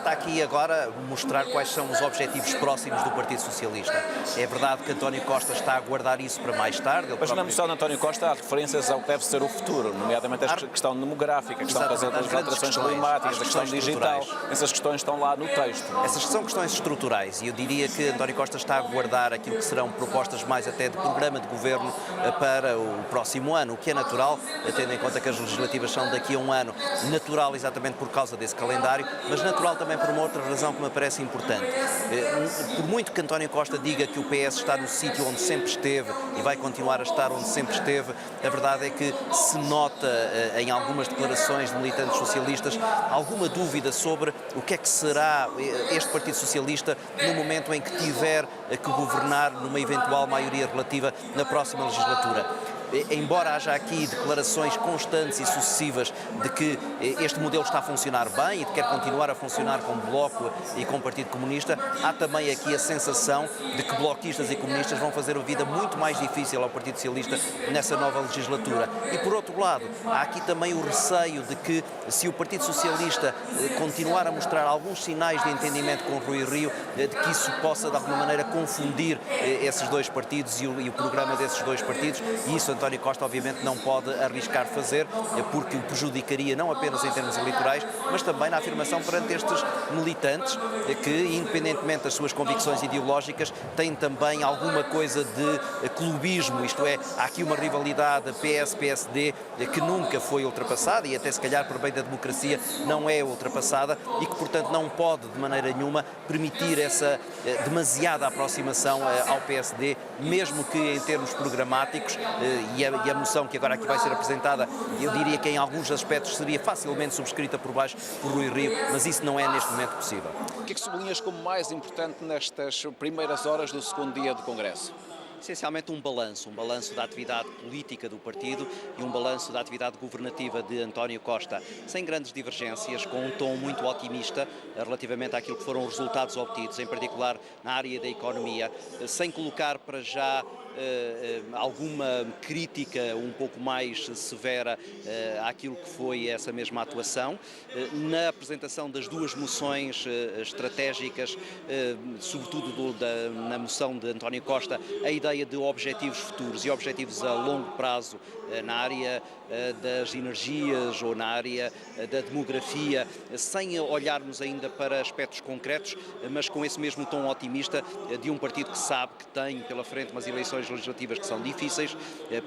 falta aqui agora mostrar quais são os objetivos próximos do Partido Socialista. É verdade que António Costa está a guardar isso para mais tarde. Mas na moção de António Costa há referências ao que deve ser o futuro, nomeadamente a questão demográfica, a questão das alterações climáticas, a questão digital. Essas questões estão lá no texto. Essas são questões estruturais e eu diria que António Costa está a guardar aquilo que serão propostas mais até de programa de governo para o próximo ano, o que é natural, tendo em conta que as legislativas são daqui a um ano, natural exatamente por causa desse calendário, mas natural também por uma outra razão que me parece importante. Por muito que António Costa diga que o PS está no sítio onde sempre esteve e vai continuar a estar onde sempre esteve, a verdade é que se nota em algumas declarações de militantes socialistas alguma dúvida sobre o que é que será este Partido Socialista no momento em que tiver que governar numa eventual maioria relativa na próxima legislatura. Embora haja aqui declarações constantes e sucessivas de que este modelo está a funcionar bem e de que quer continuar a funcionar com Bloco e com o Partido Comunista, há também aqui a sensação de que bloquistas e comunistas vão fazer a vida muito mais difícil ao Partido Socialista nessa nova legislatura. E por outro lado, há aqui também o receio de que se o Partido Socialista continuar a mostrar alguns sinais de entendimento com Rui Rio, de que isso possa de alguma maneira confundir esses dois partidos e o programa desses dois partidos, e isso António Costa obviamente não pode arriscar fazer, porque o prejudicaria não apenas em termos eleitorais, mas também na afirmação perante estes militantes que, independentemente das suas convicções ideológicas, têm também alguma coisa de clubismo, isto é, há aqui uma rivalidade PS-PSD que nunca foi ultrapassada e até se calhar por bem da democracia não é ultrapassada e que portanto não pode de maneira nenhuma permitir essa demasiada aproximação ao PSD, mesmo que em termos programáticos e a moção que agora aqui vai ser apresentada, eu diria que em alguns aspectos seria facilmente subscrita por baixo por Rui Rio, mas isso não é neste momento possível. O que é que sublinhas como mais importante nestas primeiras horas do segundo dia do Congresso? Essencialmente um balanço da atividade política do partido e um balanço da atividade governativa de António Costa, sem grandes divergências, com um tom muito otimista relativamente àquilo que foram os resultados obtidos, em particular na área da economia, sem colocar para já alguma crítica um pouco mais severa àquilo que foi essa mesma atuação. Na apresentação das duas moções estratégicas, sobretudo na moção de António Costa, a ideia de objetivos futuros e objetivos a longo prazo na área das energias ou na área da demografia, sem olharmos ainda para aspectos concretos, mas com esse mesmo tom otimista de um partido que sabe que tem pela frente umas eleições legislativas que são difíceis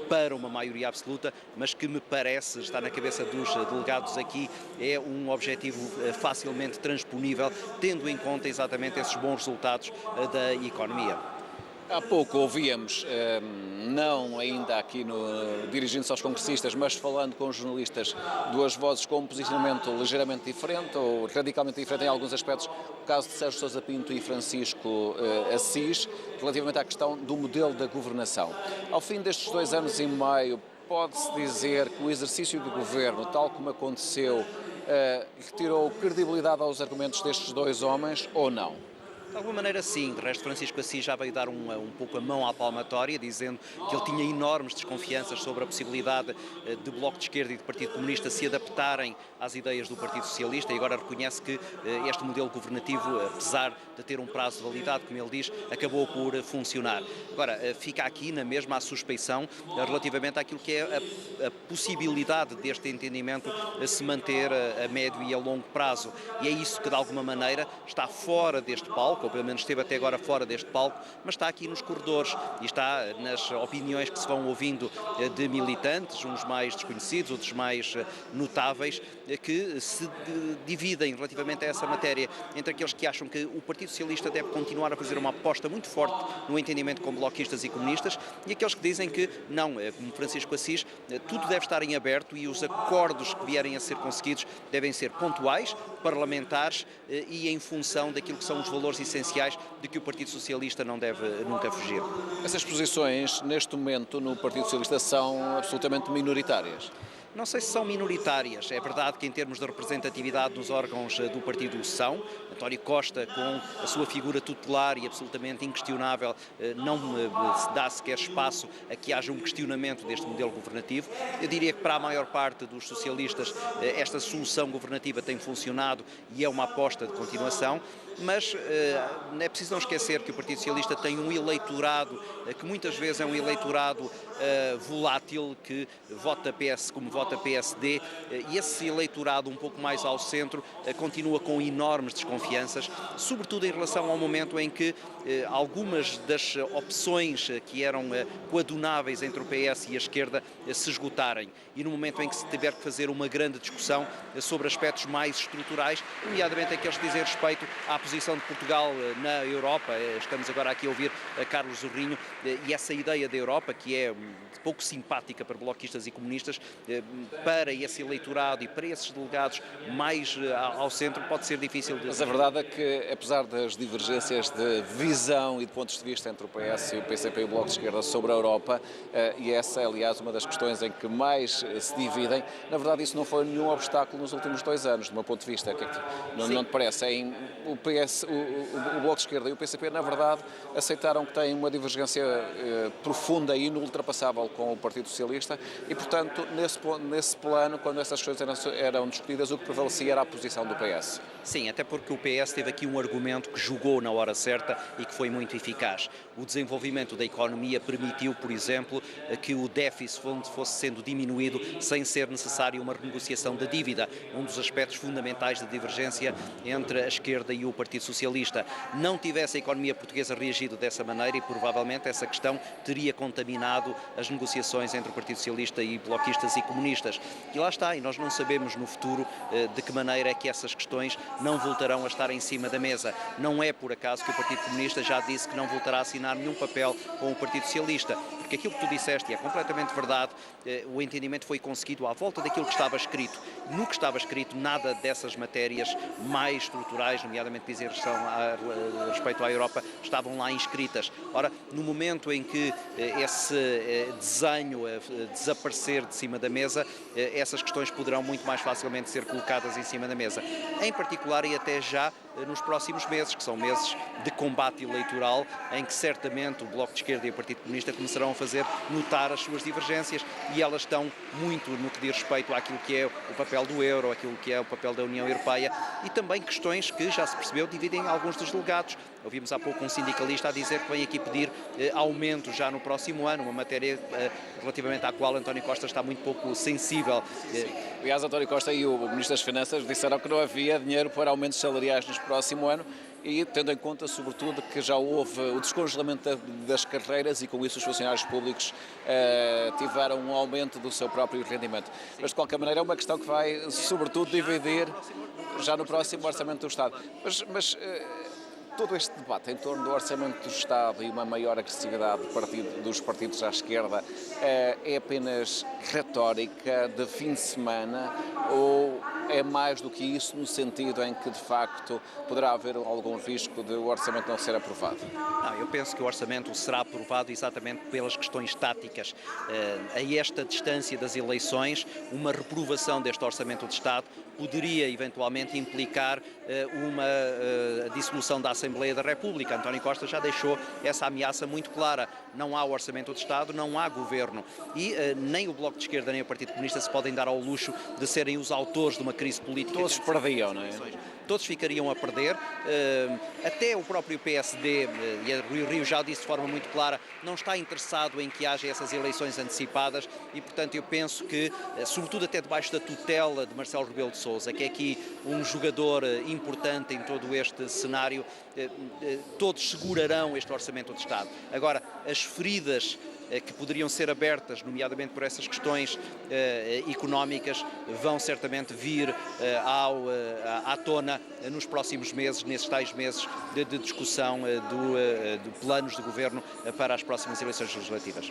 para uma maioria absoluta, mas que me parece, está na cabeça dos delegados aqui, é um objetivo facilmente transponível, tendo em conta exatamente esses bons resultados da economia. Há pouco ouvíamos, não ainda aqui dirigindo-se aos congressistas, mas falando com jornalistas, duas vozes com um posicionamento ligeiramente diferente ou radicalmente diferente em alguns aspectos, o caso de Sérgio Sousa Pinto e Francisco Assis, relativamente à questão do modelo da governação. Ao fim destes 2 anos e meio, pode-se dizer que o exercício do governo, tal como aconteceu, retirou credibilidade aos argumentos destes dois homens ou não? De alguma maneira sim, de resto Francisco Assis já veio dar um pouco a mão à palmatória, dizendo que ele tinha enormes desconfianças sobre a possibilidade de Bloco de Esquerda e de Partido Comunista se adaptarem às ideias do Partido Socialista e agora reconhece que este modelo governativo, apesar de ter um prazo de validade, como ele diz, acabou por funcionar. Agora, fica aqui na mesma a suspeição relativamente àquilo que é a possibilidade deste entendimento se manter a médio e a longo prazo e é isso que de alguma maneira está fora deste palco, ou pelo menos esteve até agora fora deste palco, mas está aqui nos corredores e está nas opiniões que se vão ouvindo de militantes, uns mais desconhecidos, outros mais notáveis, que se dividem relativamente a essa matéria entre aqueles que acham que o Partido Socialista deve continuar a fazer uma aposta muito forte no entendimento com bloquistas e comunistas e aqueles que dizem que não, como Francisco Assis, tudo deve estar em aberto e os acordos que vierem a ser conseguidos devem ser pontuais, parlamentares e em função daquilo que são os valores essenciais de que o Partido Socialista não deve nunca fugir. Essas posições, neste momento, no Partido Socialista são absolutamente minoritárias? Não sei se são minoritárias. É verdade que em termos de representatividade nos órgãos do partido são. António Costa, com a sua figura tutelar e absolutamente inquestionável, não dá sequer espaço a que haja um questionamento deste modelo governativo. Eu diria que para a maior parte dos socialistas esta solução governativa tem funcionado e é uma aposta de continuação, mas é preciso não esquecer que o Partido Socialista tem um eleitorado que muitas vezes é um eleitorado volátil, que vota PS como vota PSD, e esse eleitorado um pouco mais ao centro continua com enormes desconfianças, sobretudo em relação ao momento em que algumas das opções que eram coadunáveis entre o PS e a esquerda se esgotarem, e no momento em que se tiver que fazer uma grande discussão sobre aspectos mais estruturais, nomeadamente aqueles que dizem respeito à posição de Portugal na Europa. Estamos agora aqui a ouvir Carlos Zorrinho, e essa ideia da Europa, que é pouco simpática para bloquistas e comunistas, para esse eleitorado e para esses delegados mais ao centro, pode ser difícil de... Mas a verdade é que, apesar das divergências de visão e de pontos de vista entre o PS e o PCP e o Bloco de Esquerda sobre a Europa, e essa é, aliás, uma das questões em que mais se dividem, na verdade isso não foi nenhum obstáculo nos últimos 2 anos, do meu ponto de vista. Não te parece? O Bloco de Esquerda e o PCP, na verdade, aceitaram que têm uma divergência profunda e inultrapassável com o Partido Socialista e, portanto, nesse plano, quando essas coisas eram discutidas, o que prevalecia era a posição do PS. Sim, até porque o PS teve aqui um argumento que jogou na hora certa e que foi muito eficaz. O desenvolvimento da economia permitiu, por exemplo, que o déficit fosse sendo diminuído sem ser necessário uma renegociação da dívida, um dos aspectos fundamentais da divergência entre a esquerda e o Partido Socialista. Não tivesse a economia portuguesa reagido dessa maneira e provavelmente essa questão teria contaminado as negociações entre o Partido Socialista e bloquistas e comunistas. E lá está, e nós não sabemos no futuro de que maneira é que essas questões não voltarão a estar em cima da mesa. Não é por acaso que o Partido Comunista já disse que não voltará a assinar nenhum papel com o Partido Socialista, porque aquilo que tu disseste, e é completamente verdade, o entendimento foi conseguido à volta daquilo que estava escrito. No que estava escrito, nada dessas matérias mais estruturais, nomeadamente dizer respeito à Europa, estavam lá inscritas. Ora, no momento em que esse desenho desaparecer de cima da mesa, essas questões poderão muito mais facilmente ser colocadas em cima da mesa. Em particular e até já nos próximos meses, que são meses de combate eleitoral, em que certamente o Bloco de Esquerda e o Partido Comunista começarão a fazer notar as suas divergências, e elas estão muito no que diz respeito àquilo que é o papel do euro, àquilo que é o papel da União Europeia, e também questões que, já se percebeu, dividem alguns dos delegados. Ouvimos há pouco um sindicalista a dizer que vem aqui pedir aumento já no próximo ano, uma matéria relativamente à qual António Costa está muito pouco sensível. Aliás, António Costa e o Ministro das Finanças disseram que não havia dinheiro para aumentos salariais no próximo ano, e tendo em conta, sobretudo, que já houve o descongelamento das carreiras e com isso os funcionários públicos tiveram um aumento do seu próprio rendimento. Mas, de qualquer maneira, é uma questão que vai, sobretudo, dividir já no próximo Orçamento do Estado. Mas todo este debate em torno do Orçamento do Estado e uma maior agressividade dos partidos à esquerda é apenas retórica de fim de semana, ou é mais do que isso, no sentido em que, de facto, poderá haver algum risco de o orçamento não ser aprovado? Não, eu penso que o orçamento será aprovado exatamente pelas questões táticas. A esta distância das eleições, uma reprovação deste orçamento de Estado poderia eventualmente implicar uma dissolução da Assembleia da República. António Costa já deixou essa ameaça muito clara. Não há orçamento de Estado, não há governo. E nem o Bloco de Esquerda nem o Partido Comunista se podem dar ao luxo de serem os autores de uma crise política. Todos perdiam, não é? Todos ficariam a perder, até o próprio PSD, e Rui Rio já disse de forma muito clara, não está interessado em que haja essas eleições antecipadas e, portanto, eu penso que, sobretudo até debaixo da tutela de Marcelo Rebelo de Sousa, que é aqui um jogador importante em todo este cenário, todos segurarão este Orçamento de Estado. Agora, as feridas que poderiam ser abertas, nomeadamente por essas questões económicas, vão certamente vir à tona nos próximos meses, nesses tais meses de discussão de planos de governo para as próximas eleições legislativas.